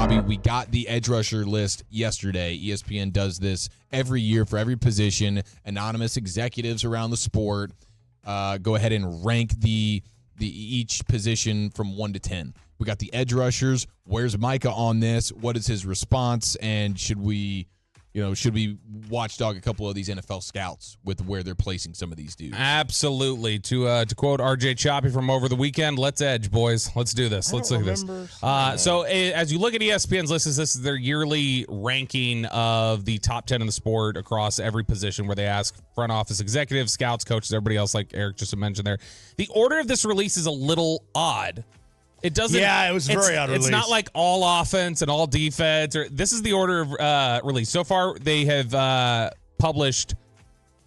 Bobby, we got the edge rusher list yesterday. ESPN does this every year for every position. Anonymous executives around the sport go ahead and rank the each position from 1 to 10. We got the edge rushers. Where's Micah on this? What is his response? And should we watchdog a couple of these NFL scouts with where they're placing some of these dudes? Absolutely. To quote RJ Choppy from over the weekend, let's edge, boys. Let's do this. Let's look at this. So as you look at ESPN's list, this is their yearly ranking of the top 10 in the sport across every position, where they ask front office executives, scouts, coaches, everybody else, like Eric just mentioned there. The order of this release is a little odd. It doesn't. Yeah, it was very odd release. It's not like all offense and all defense. This is the order of release. So far, they have published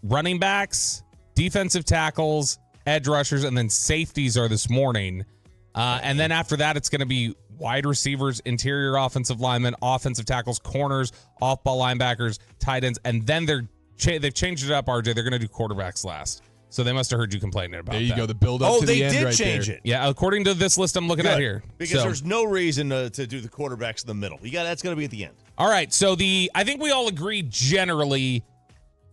running backs, defensive tackles, edge rushers, and then safeties are this morning. And then after that, it's going to be wide receivers, interior offensive linemen, offensive tackles, corners, off-ball linebackers, tight ends, and then they've changed it up, RJ. They're going to do quarterbacks last. So they must have heard you complaining about that. There you go, the build-up to the end right there. Oh, they did change it. Yeah, according to this list I'm looking at here. Because there's no reason to do the quarterbacks in the middle. That's going to be at the end. All right, so I think we all agree generally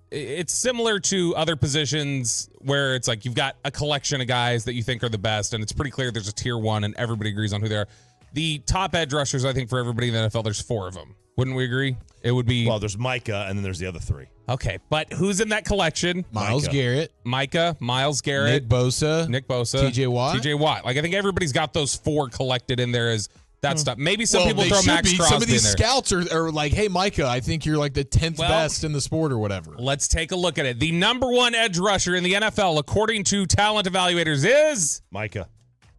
it's similar to other positions where it's like you've got a collection of guys that you think are the best, and it's pretty clear there's a tier one, and everybody agrees on who they are. The top edge rushers, I think, for everybody in the NFL, there's 4 of them. Wouldn't we agree? It would be... Well, there's Micah, and then there's the other 3. Okay, but who's in that collection? Myles Garrett. Micah, Myles Garrett. Nick Bosa. TJ Watt. Like, I think everybody's got those 4 collected in there as that stuff. Maybe some people throw Max Crosby in there. Some of these scouts are like, hey, Micah, I think you're like the 10th best in the sport or whatever. Let's take a look at it. The number 1 edge rusher in the NFL, according to talent evaluators, is... Micah.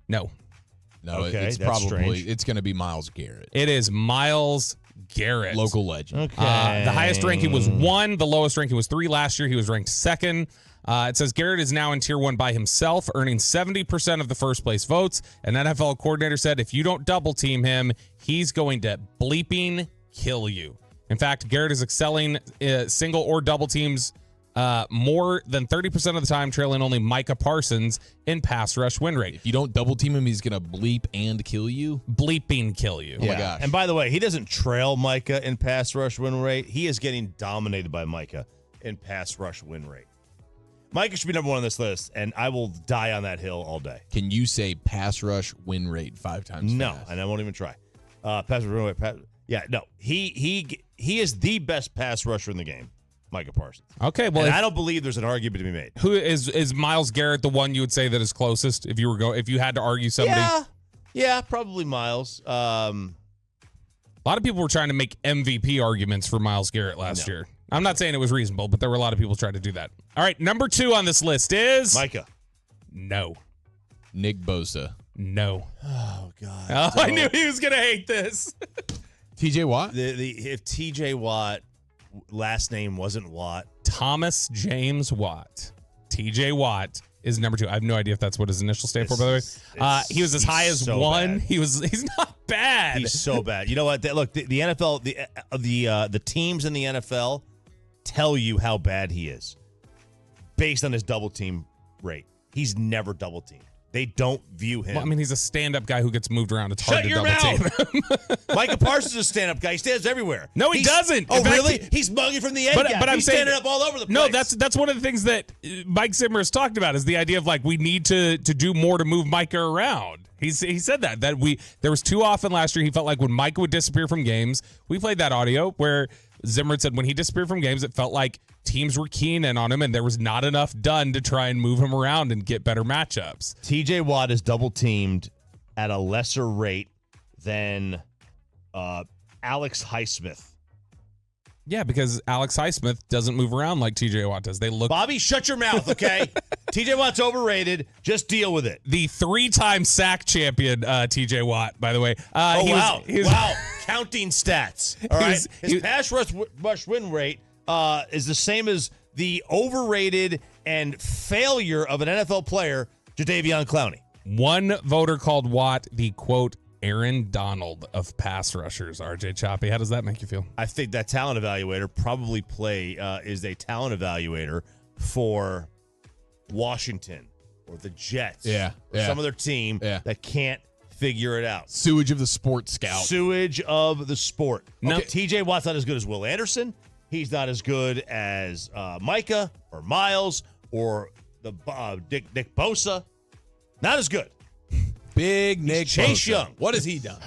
No. Okay, it's going to be Myles Garrett. It is Myles Garrett. Local legend. Okay. The highest ranking was 1. The lowest ranking was 3 last year. He was ranked 2nd. It says Garrett is now in tier 1 by himself, earning 70% of the first place votes. An NFL coordinator said if you don't double team him, he's going to bleeping kill you. In fact, Garrett is excelling single or double teams more than 30% of the time, trailing only Micah Parsons in pass rush win rate. If you don't double team him, he's going to bleep and kill you? Bleeping kill you. Oh, my gosh. And by the way, he doesn't trail Micah in pass rush win rate. He is getting dominated by Micah in pass rush win rate. Micah should be number 1 on this list, and I will die on that hill all day. Can you say pass rush win rate 5 times No, fast? and I won't even try. Pass rush win rate. No. He is the best pass rusher in the game. Micah Parsons. Okay, well, and I don't believe there's an argument to be made. Who is Myles Garrett the one you would say that is closest if you had to argue somebody? Yeah, probably Myles. A lot of people were trying to make MVP arguments for Myles Garrett last year. I'm not saying it was reasonable, but there were a lot of people trying to do that. All right, number 2 on this list is Micah. No. Nick Bosa. No. Oh God. Oh, I knew he was gonna hate this. TJ Watt. If TJ Watt last name wasn't Watt. Thomas James Watt. TJ Watt is number 2. I have no idea if that's what his initials stand for, by the way. He was as high as 1. Bad. He's not bad. He's so bad. You know what? Look, the NFL, the teams in the NFL tell you how bad he is based on his double team rate. He's never double teamed. They don't view him. Well, I mean, he's a stand-up guy who gets moved around. It's hard to double team him. Micah Parsons is a stand-up guy. He stands everywhere. No, he doesn't. Oh, really? He's mugging from the end gap. But I'm He's saying, standing up all over the place. No, that's one of the things that Mike Zimmer has talked about is the idea of, like, we need to do more to move Micah around. He said that there was too often last year he felt like when Micah would disappear from games, we played that audio where Zimmer said when he disappeared from games, it felt like teams were keying in on him and there was not enough done to try and move him around and get better matchups. TJ Watt is double teamed at a lesser rate than Alex Highsmith. Yeah, because Alex Highsmith doesn't move around like TJ Watt does. Bobby, shut your mouth, okay? TJ Watt's overrated. Just deal with it. The 3-time sack champion, TJ Watt, by the way. Wow. Counting stats. All right. His pass rush win rate is the same as the overrated and failure of an NFL player, Jadeveon Clowney. One voter called Watt the, quote, Aaron Donald of pass rushers. RJ Choppy, how does that make you feel? I think that talent evaluator probably is a talent evaluator for Washington or the Jets or some other team that can't Figure it out. Sewage of the sport scout. Sewage of the sport. No. TJ Watt's not as good as Will Anderson. He's not as good as Micah or Myles or the Nick Bosa. Not as good. Big Nick Chase Bosa. Young. What has he done?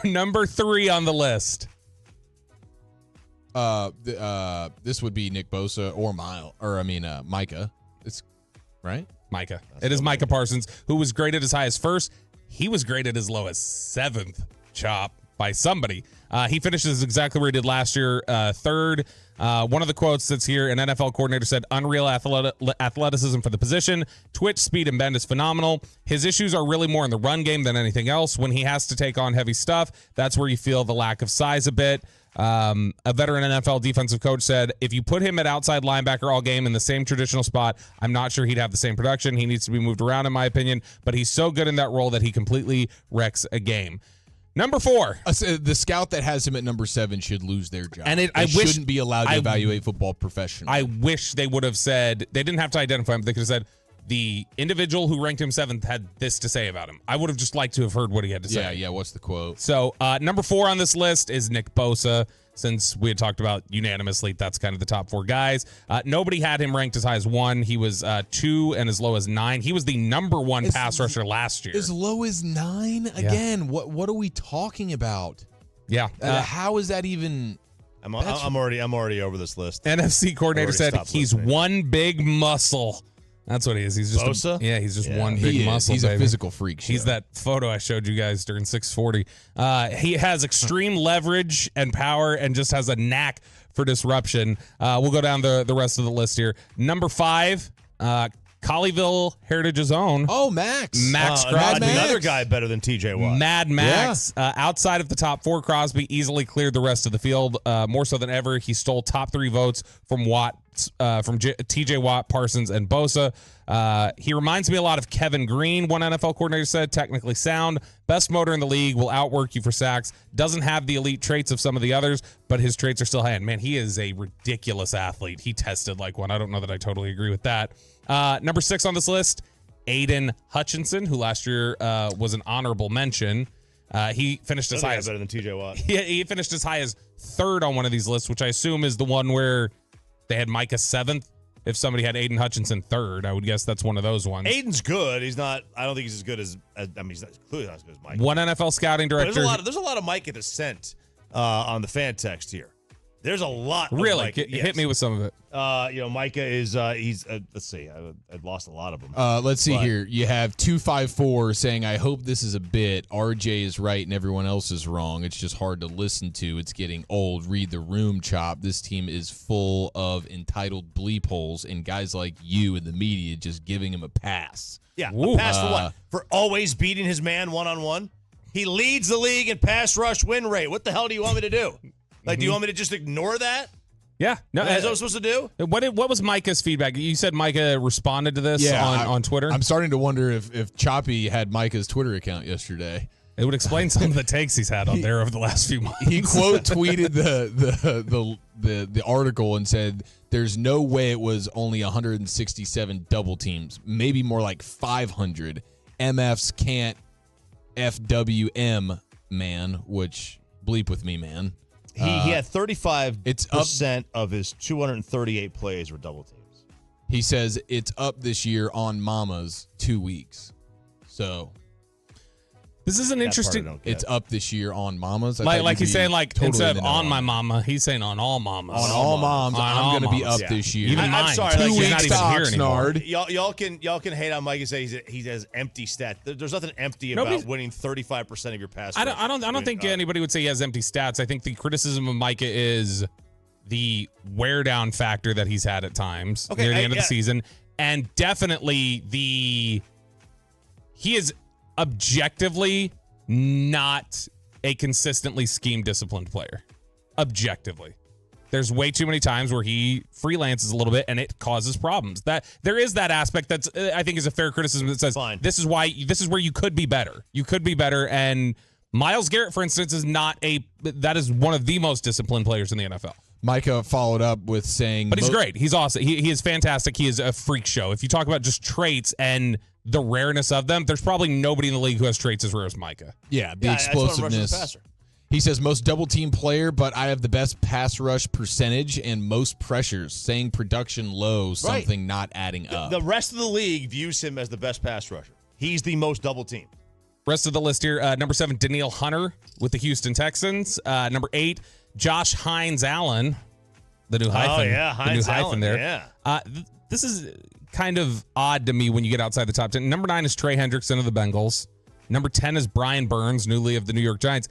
Number 3 on the list. This would be Nick Bosa or Micah. It's right. Micah. It is Micah Parsons, who was graded as high as 1st. He was graded as low as 7th, chop, by somebody. He finishes exactly where he did last year, 3rd. One of the quotes that's here, an NFL coordinator said, unreal athleticism for the position. Twitch, speed, and bend is phenomenal. His issues are really more in the run game than anything else. When he has to take on heavy stuff, that's where you feel the lack of size a bit. A veteran NFL defensive coach said, if you put him at outside linebacker all game in the same traditional spot, I'm not sure he'd have the same production. He needs to be moved around, in my opinion, but he's so good in that role that he completely wrecks a game. Number 4. The scout that has him at number 7 should lose their job. And they shouldn't be allowed to evaluate football professionally. I wish they would have said, they didn't have to identify him. They could have said, the individual who ranked him 7th had this to say about him. I would have just liked to have heard what he had to say. Yeah, what's the quote? So number 4 on this list is Nick Bosa. Since we had talked about unanimously, that's kind of the top 4 guys. Nobody had him ranked as high as 1. He was 2 and as low as 9. He was the number 1 pass rusher last year. As low as 9? Again, what are we talking about? Yeah. How is that even... I'm already over this list. NFC coordinator said he's listening. one big muscle. That's what he is. He's just Bosa? he's just one big muscle. He's baby. a physical freak. He's that photo I showed you guys during 640. He has extreme leverage and power and just has a knack for disruption. We'll go down the rest of the list here. Number 5, Colleyville Heritage's own. Oh, Max Crosby. Another guy better than TJ Watt. Mad Max. Outside of the top 4, Crosby easily cleared the rest of the field, more so than ever. He stole top 3 votes from TJ Watt, Parsons, and Bosa. He reminds me a lot of Kevin Green, one NFL coordinator said. Technically sound, best motor in the league, will outwork you for sacks. Doesn't have the elite traits of some of the others, but his traits are still high. And man, he is a ridiculous athlete. He tested like one. I don't know that I totally agree with that. Number 6 on this list, Aiden Hutchinson, who last year was an honorable mention. He finished as high as better than TJ Watt. He finished as high as 3rd on one of these lists, which I assume is the one where they had Micah 7th. If somebody had Aiden Hutchinson 3rd, I would guess that's one of those ones. Aiden's good. He's not. I don't think he's as good as. He's clearly not as good as Micah. One NFL scouting director. There's a lot of Micah descent on the fan text here. There's a lot. Really? Micah. Hit me with some of it. Micah is. He's. Let's see. I've lost a lot of them. Let's see here. You have 254 saying, I hope this is a bit. RJ is right and everyone else is wrong. It's just hard to listen to. It's getting old. Read the room, Chop. This team is full of entitled bleep holes and guys like you in the media just giving him a pass. Yeah, a pass for what? For always beating his man one-on-one? He leads the league in pass rush win rate. What the hell do you want me to do? Like, do you want me to just ignore that? Yeah. No, That's what I'm supposed to do? What was Micah's feedback? You said Micah responded to this on Twitter? I'm starting to wonder if Choppy had Micah's Twitter account yesterday. It would explain some of the takes he's had on there over the last few months. He quote tweeted the article and said, there's no way it was only 167 double teams, maybe more like 500. MFs can't FWM, man, which bleep with me, man. He had 35% of his 238 plays were double teams. He says it's up this year on Mama's 2 weeks. So this is an interesting. It's up this year on Mama's. Like he's saying, like totally instead of on my mama, he's saying on all mamas. On all moms, I'm going to be up this year. Even mine. I'm sorry, 2 weeks stocks, Nard. Y'all can hate on Mike and say he has empty stats. There's nothing empty about winning 35% of your pass. I don't think anybody would say he has empty stats. I think the criticism of Micah is the wear down factor that he's had at times near the end of the season, and definitely he is objectively not a consistently scheme disciplined player. Objectively, there's way too many times where he freelances a little bit and it causes problems. That there is that aspect that's I think is a fair criticism that says this is where you could be better. You could be better. And Myles Garrett, for instance, is one of the most disciplined players in the NFL. Micah followed up with saying, but he's great. He's awesome. He is fantastic. He is a freak show. If you talk about just traits and the rareness of them, there's probably nobody in the league who has traits as rare as Micah. Yeah, the explosiveness. He says, most double-team player, but I have the best pass rush percentage and most pressures, saying production low, something not adding up. The rest of the league views him as the best pass rusher. He's the most double-team. Rest of the list here, number 7, Danielle Hunter with the Houston Texans. Number 8, Josh Hines-Allen, the new hyphen. Oh, yeah, Hines-Allen there. Yeah. This is kind of odd to me when you get outside the top 10. Number 9 is Trey Hendrickson of the Bengals. Number 10 is Brian Burns, newly of the New York Giants.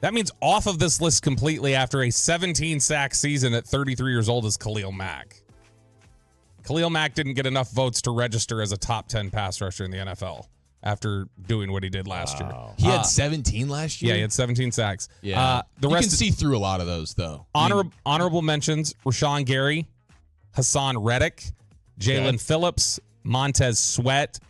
That means off of this list completely after a 17-sack season at 33 years old is Khalil Mack. Khalil Mack didn't get enough votes to register as a top 10 pass rusher in the NFL after doing what he did last year. He had 17 last year? Yeah, he had 17 sacks. Yeah. The you rest can see through a lot of those, though. Honorable mentions, Rashawn Gary, Hassan Reddick, Jalen Phillips, Montez Sweat,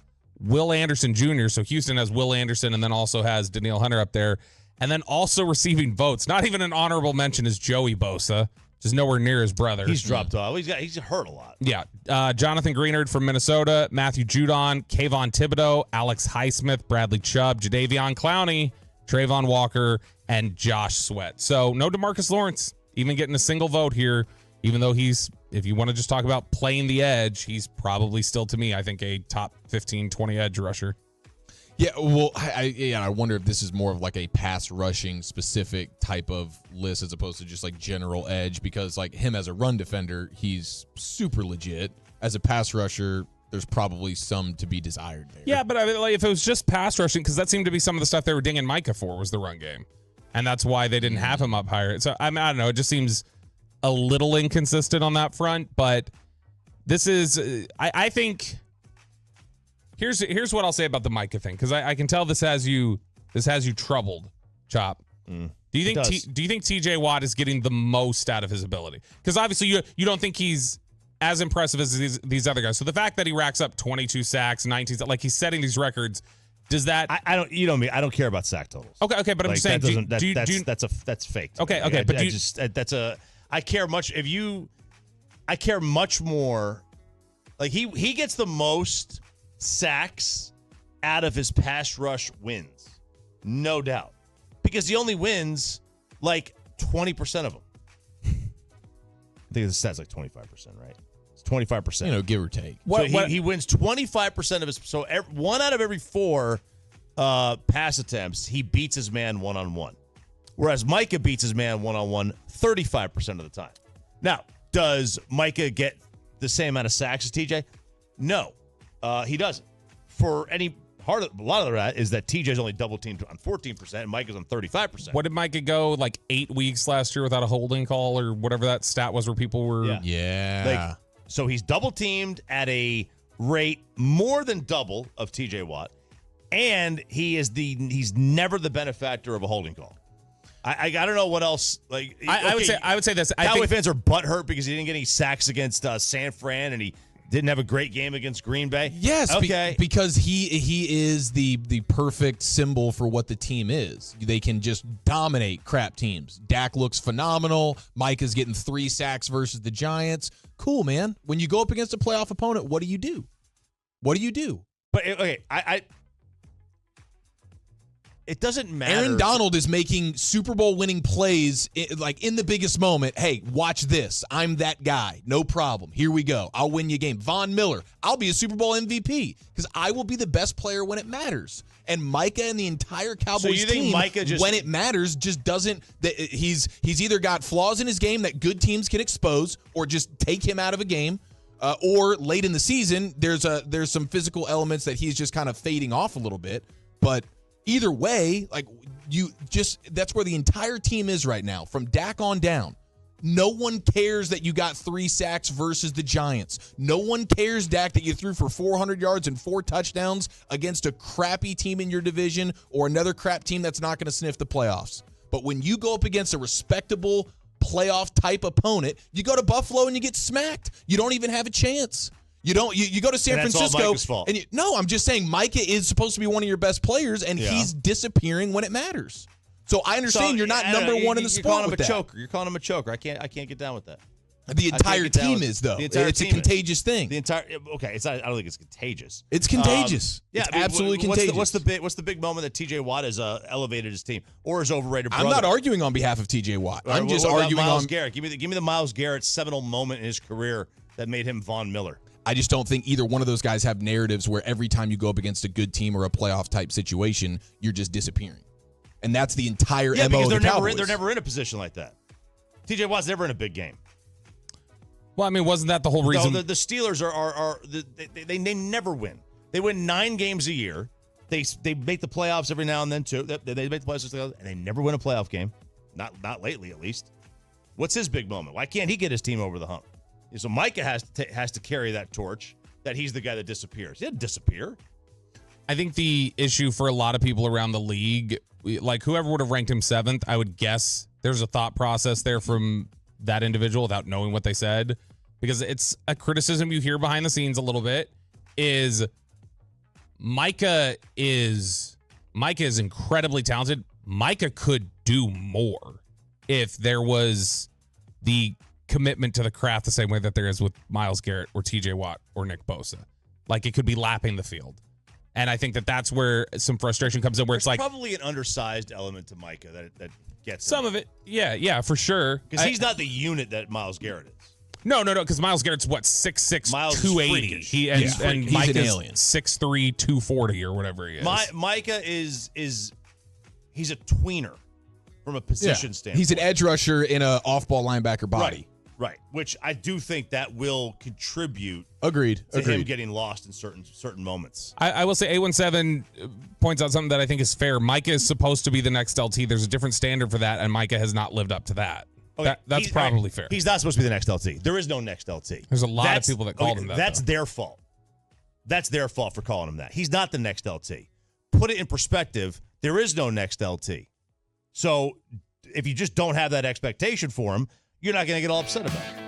Will Anderson Jr. So Houston has Will Anderson and then also has Danielle Hunter up there. And then also receiving votes, not even an honorable mention, is Joey Bosa, just nowhere near his brother. He's dropped off. He's hurt a lot. Yeah. Jonathan Greenard from Minnesota, Matthew Judon, Kayvon Thibodeau, Alex Highsmith, Bradley Chubb, Jadeveon Clowney, Trayvon Walker, and Josh Sweat. So no DeMarcus Lawrence even getting a single vote here, even though he's, if you want to just talk about playing the edge, he's probably still, to me, I think, a top 15, 20 edge rusher. Yeah, well, I wonder if this is more of like a pass rushing specific type of list as opposed to just like general edge, because like him as a run defender, he's super legit. As a pass rusher, there's probably some to be desired there. Yeah, but I mean, like, if it was just pass rushing, because that seemed to be some of the stuff they were dinging Micah for was the run game, and that's why they didn't have him up higher. So I mean, I don't know, it just seems a little inconsistent on that front. But this is, I think. Here's what I'll say about the Micah thing, because I can tell this has you troubled, Chop. Do you think TJ Watt is getting the most out of his ability? Because obviously you don't think he's as impressive as these other guys. So the fact that he racks up 22 sacks, 19, like he's setting these records, does that? I don't. You know me. I don't care about sack totals. Okay, but I'm just saying. That's fake. Okay, but I care much. I care much more. Like he gets the most sacks out of his pass rush wins, no doubt, because he only wins like 20% of them. I think the stat's like 25%, right? It's 25%, give or take. He wins 25% of his. So one out of every 4 pass attempts, he beats his man one-on-one, whereas Micah beats his man one-on-one 35% of the time. Now, does Micah get the same amount of sacks as TJ? No. He doesn't. For a lot of that is that TJ's only double teamed on 14% and Micah's on 35%. What did Micah go like 8 weeks last year without a holding call or whatever that stat was where people were? Yeah. So he's double teamed at a rate more than double of TJ Watt, and he's never the benefactor of a holding call. I don't know what else. Like I would say this. Cowboy fans are butthurt because he didn't get any sacks against San Fran and he didn't have a great game against Green Bay. Yes, okay. Because he is the perfect symbol for what the team is. They can just dominate crap teams. Dak looks phenomenal. Micah's getting 3 sacks versus the Giants. Cool, man. When you go up against a playoff opponent, what do you do? But okay, it doesn't matter. Aaron Donald is making Super Bowl winning plays like in the biggest moment. Hey, watch this. I'm that guy. No problem. Here we go. I'll win you a game. Von Miller, I'll be a Super Bowl MVP because I will be the best player when it matters. And Micah and the entire Cowboys team, when it matters, just doesn't. He's either got flaws in his game that good teams can expose or just take him out of a game. Or late in the season, there's some physical elements that he's just kind of fading off a little bit. But either way, that's where the entire team is right now, from Dak on down. No one cares that you got 3 sacks versus the Giants. No one cares, Dak, that you threw for 400 yards and 4 touchdowns against a crappy team in your division or another crap team that's not going to sniff the playoffs. But when you go up against a respectable playoff type opponent, you go to Buffalo and you get smacked. You don't even have a chance. You go to San Francisco. All Micah's fault. No, I'm just saying Micah is supposed to be one of your best players, and he's disappearing when it matters. So I understand you're not number one in the sport with that. You're calling him a choker. I can't get down with that. The entire team is, though. It's a contagious thing. It's not. I don't think it's contagious. It's contagious. It's absolutely contagious. What's the big moment that T.J. Watt has elevated his team or his overrated brother? I'm not arguing on behalf of T.J. Watt. I'm just arguing Myles on Garrett. Give me the Myles Garrett seminal moment in his career that made him Von Miller. I just don't think either one of those guys have narratives where every time you go up against a good team or a playoff type situation, you're just disappearing. And that's the entire MO because of the Cowboys. They're never in a position like that. T.J. Watt's never in a big game. Well, I mean, wasn't that the whole reason? The Steelers they never win. They win 9 games a year. They make the playoffs every now and then too. They make the playoffs and they never win a playoff game. Not lately, at least. What's his big moment? Why can't he get his team over the hump? So Micah has to carry that torch. That he's the guy that disappears. He didn't disappear. I think the issue for a lot of people around the league, like whoever would have ranked him 7th, I would guess there's a thought process there from that individual without knowing what they said, because it's a criticism you hear behind the scenes a little bit is Micah is incredibly talented. Micah could do more if there was the commitment to the craft the same way that there is with Myles Garrett or TJ Watt or Nick Bosa. Like it could be lapping the field. And I think that's where some frustration comes in, where it's like probably an undersized element to Micah that gets some of it. Yeah, for sure. Because he's not the unit that Myles Garrett is. No, because Myles Garrett's what, 6'6", Myles 280. And Micah's 6'3", 240 or whatever he is. Micah is he's a tweener from a position standpoint. He's an edge rusher in an off-ball linebacker body. Right, which I do think that will contribute. Agreed. To him getting lost in certain moments. I will say A17 points out something that I think is fair. Micah is supposed to be the next LT. There's a different standard for that, and Micah has not lived up to that. Okay, that's probably fair. He's not supposed to be the next LT. There is no next LT. There's a lot of people that called him that. That's their fault. That's their fault for calling him that. He's not the next LT. Put it in perspective. There is no next LT. So if you just don't have that expectation for him, you're not going to get all upset about it.